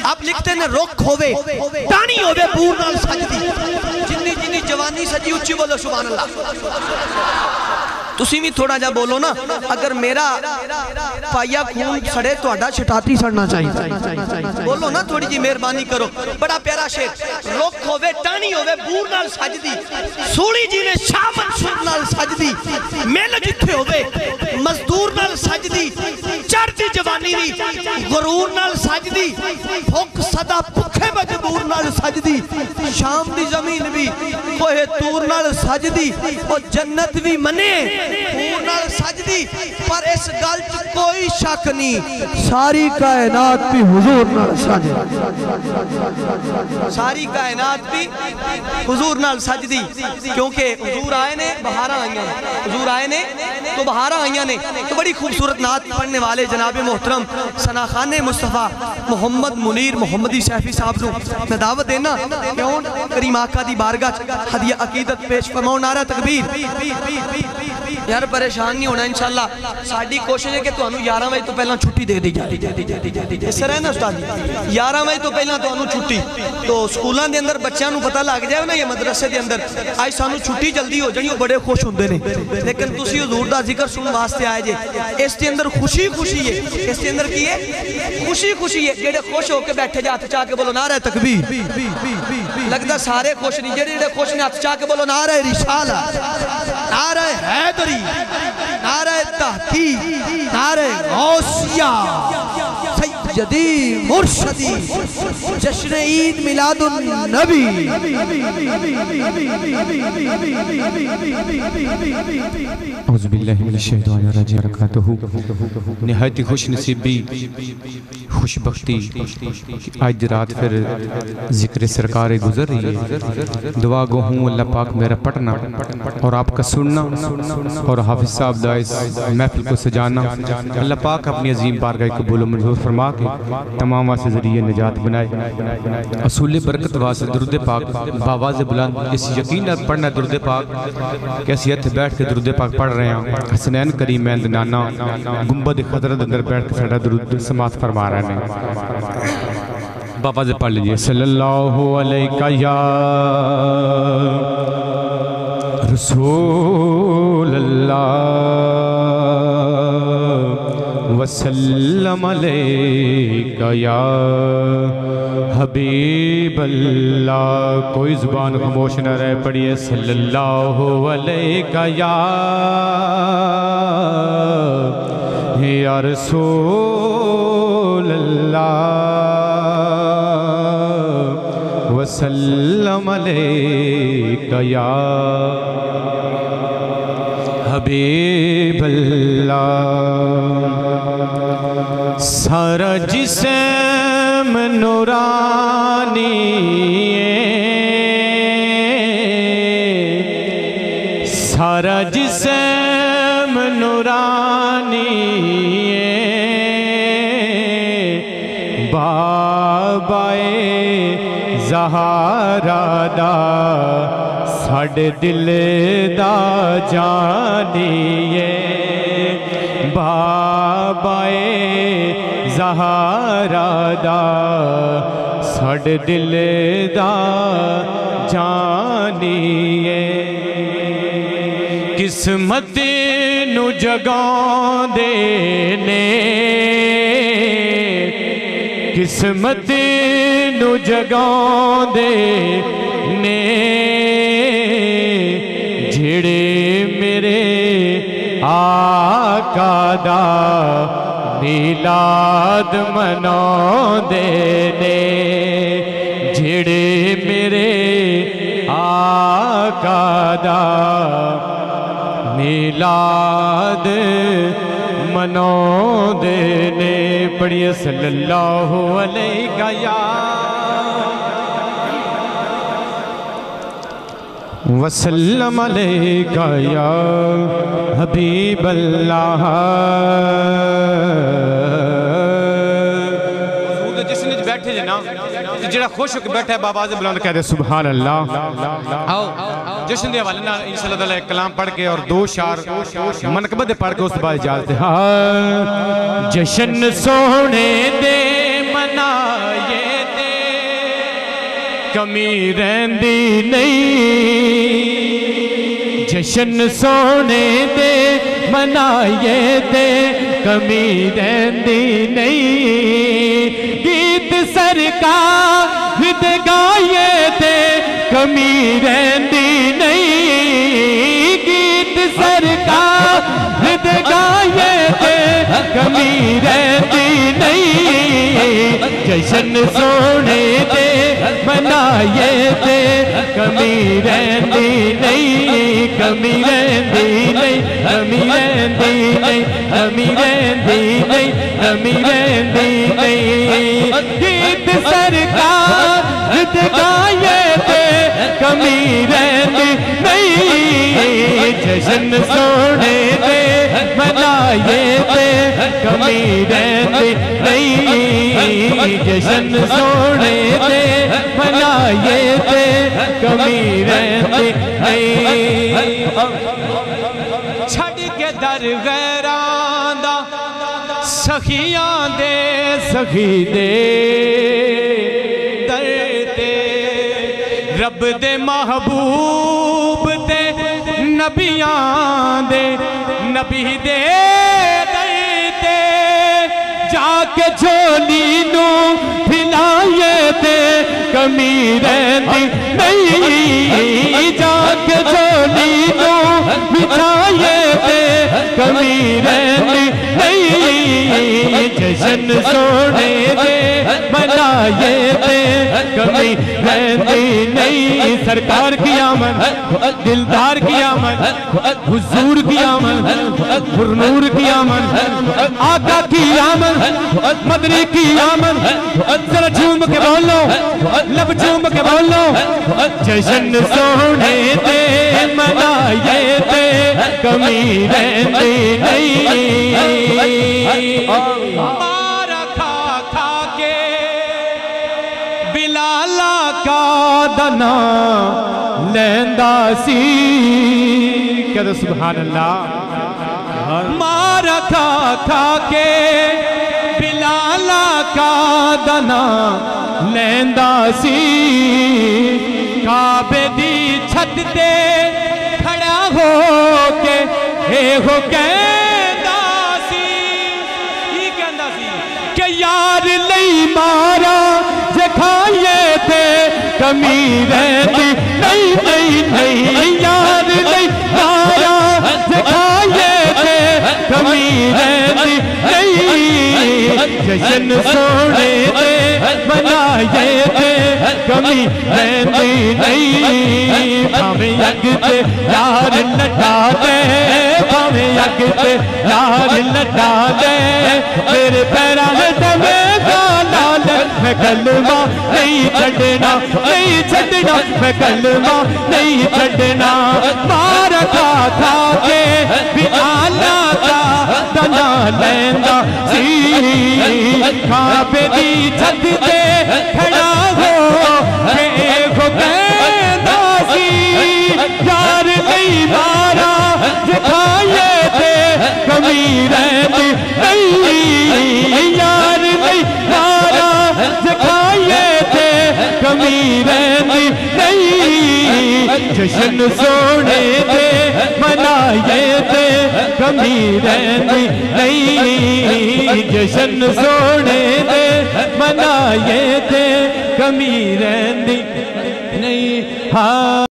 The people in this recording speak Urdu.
اب لکھتے ہیں رخ ہوئے ٹانی ہوئے بور نال سجدی جنی جنی جوانی سجی اچھی بولو سبحان اللہ تسی بھی تھوڑا جا بولو نا اگر میرا پائیا خون سڑے تو اڈا چھٹاتی سڑنا چاہیے بولو نا تھوڑی جی مہربانی کرو بڑا پیارا شیر رخ ہوئے ٹانی ہوئے بور نال سجدی سوڑی جی نے شاہ منصور نال سجدی میل جتھے ہوئے مزدور نال سجدی چڑھتی جوانی دی غرور نال سجدی بھوک صدا پکھے مجبور نال سجدی شام دی زمین بھی کوہ تور نال سجدی اور جنت بھی منے پور نال سجدی پر اس گلچ کوئی شک نہیں ساری کائنات بھی حضور نال سجدی ساری کائنات بھی حضور نال سجدی کیونکہ حضور آئے نے بہارہ آئیاں حضور آئے نے تو بہارہ آئیاں نے تو بڑی خوبصورت نعت پڑھنے والے جناب محترم ثناخان مصطفیٰ محمد منیر محمدی سیفی صاحب نو میں دعوت دینا کیوں کریم آقا دی بارگاہ ہدیہ عقیدت پیش فرماؤ نعرہ تکبیر یار پریشان نہیں ہونا انشاءاللہ ساڑھی کوشش ہے کہ تو انہوں 11 بجے تو پہلا چھٹی دے دی جائے اس طرح ہے نا استاد 11 بجے تو پہلا تو انہوں چھٹی تو سکولان دے اندر بچیاں نو پتہ لگ جائے نا یہ مدرسے دے اندر آئی سانو چھٹی جلدی ہو جائیں بڑے خوش ہوندے نے لیکن تسی حضور دا ذکر سن واسطے آئے جے اس دے اندر خوشی خوشی ہے اس دے اندر کی ہے خوشی خوشی ہے جیڑے خوش ہو کے بیٹھے جاتے چاہ کے بولو نعرہ تکبیر لگتا سارے خوش نہیں جیڑے خوش نہیں آتے چاہ کے بولو نعرہ رسالہ نعرہ حیدری نعرہ تحقیق نعرہ غوثیہ سیدی مرشدی جشن عید میلاد النبی اعوذ باللہ من الشیطان الرجیم برکاتہ نہایت خوش نصیبی خوش بختی آج رات پھر ذکر سرکار گزر رہی ہے دعا گو ہوں اللہ پاک میرا پڑھنا اور آپ کا سننا اور حافظ صاحب دا اس محفل کو سجانا اللہ پاک اپنی عظیم بارگاہ قبول و منظور فرما کے تمام واسے ذریعے نجات بنائے اصول برکت واسے درود پاک باواز بلند اس یقین پڑھنا درود پاک کیسی ہتھ بیٹھ کے درود پاک پڑھ رہے ہیں حسنین کریمین دنانا گنبد خضرت اندر بیٹھ کے سڑا درود سماعت فرما رہے ہیں باواز پڑھ لیجئے صلی اللہ علیہ یا رسول اللہ وسلم علیکہ یا حبیب اللہ کوئی زبان خاموش نہ رہ پڑھئے صلی اللہ علیکہ یا رسول اللہ وسلم علیکہ یا حبیب اللہ سارا جسم نورانی سارا جسم نورانی بابائے زہارا دا ساڑھے دل دا جانیے بابائے زہارا دا ساڑھے دل دا جانیے قسمت نو جگان دینے قسمت نو جگان دینے جھڑے میرے آقا دا میلاد مناؤ دینے جھڑے میرے آقا دا میلاد مناؤ دینے پڑھئے صلی اللہ علیہ یا وسلم علیکہ یا حبیب اللہ حضور جس نے بیٹھے جنا جڑا خوش ہو کے بیٹھے بابا سے بلند کہہ دے سبحان اللہ آؤ جشن دے حوالے نا انشاءاللہ تعالی کلام پڑھ کے اور دو شعر منقبت پڑھ کے اس بعد اجازت ہے جشن سونے دے منائے کمی رہندی نہیں جشن سونے دے منائیے دے کمی رہندی نہیں گیت سرکار دے گائیے دے کمی رہندی نہیں گیت سرکار دے گائیے دے کمی رہندی نہیں جشن سونے دے منائیے دے کمی رہندی نہیں کمی رہندی نہیں کمی رہندی نہیں کمی رہندی نہیں کمی رہندی نہیں گیت سرکار دے گائیے دے کمی رہندی نہیں جشن سونے دے منائیے دے کمی رہندی نہیں جشن سونے دے منائیے دے کمی رہندی نہیں چھڑ کے در غیران دا سخیاں دے سخی دے در دے رب دے محبوب دے نبیاں دے نبی دے در دے جا کے جھولی نو پھلائیے دے کمی رہندی نہیں جا کے جھولی نو بچھائیے دے کمی رہندی نہیں جشن سونے دے منائیے دے کمی رہندی نہیں سرکار کی آمد دلدار کی آمد حضور کی آمد پرنور کی آمد آقا کی آمد مدنی کی آمد ذرا جھوم کے بولو لب جھوم کے بولو جشن سونے دے منائیے دے کمی رہندی نہیں مارا کھا کھا کے بلالا کا دنا لیندا سی کہہ دو سبحان اللہ مارا کھا کھا کے بلالا کا دنا لیندا سی کعبے دی چھت تے کھڑا ہو کے اے ہو کہندا سی یہ کہندا سی کہ یار لئی مارا جے کھائیے تے کمی رہندی نہیں نہیں نہیں یار لئی مارا جے کھائیے تے کمی رہندی نہیں جشن سونے دے منائیے دے کمی رہندی نہیں بھاویں اگ تے یار لٹا دے بھاویں اگ تے یار لٹا دے میرے پیراں تے میں کلمہ نہیں چھڑنا نہیں چھڑنا میں کلمہ نہیں چھڑنا مار کھا کھا کے بھی آلہ کا دنا لیندا سی کعبے دی چھت تے کھڑا ہو کہ ہو کہندا سی یار نہیں مارا جکھائیے تے کمی رہندی نہیں یار نہیں مارا جکھائیے تے کمی رہندی نہیں جشن سونے دے منائیے تے کمی رہندی نہیں جشن سونے دے منائیے تے کمی رہندی نہیں ہاں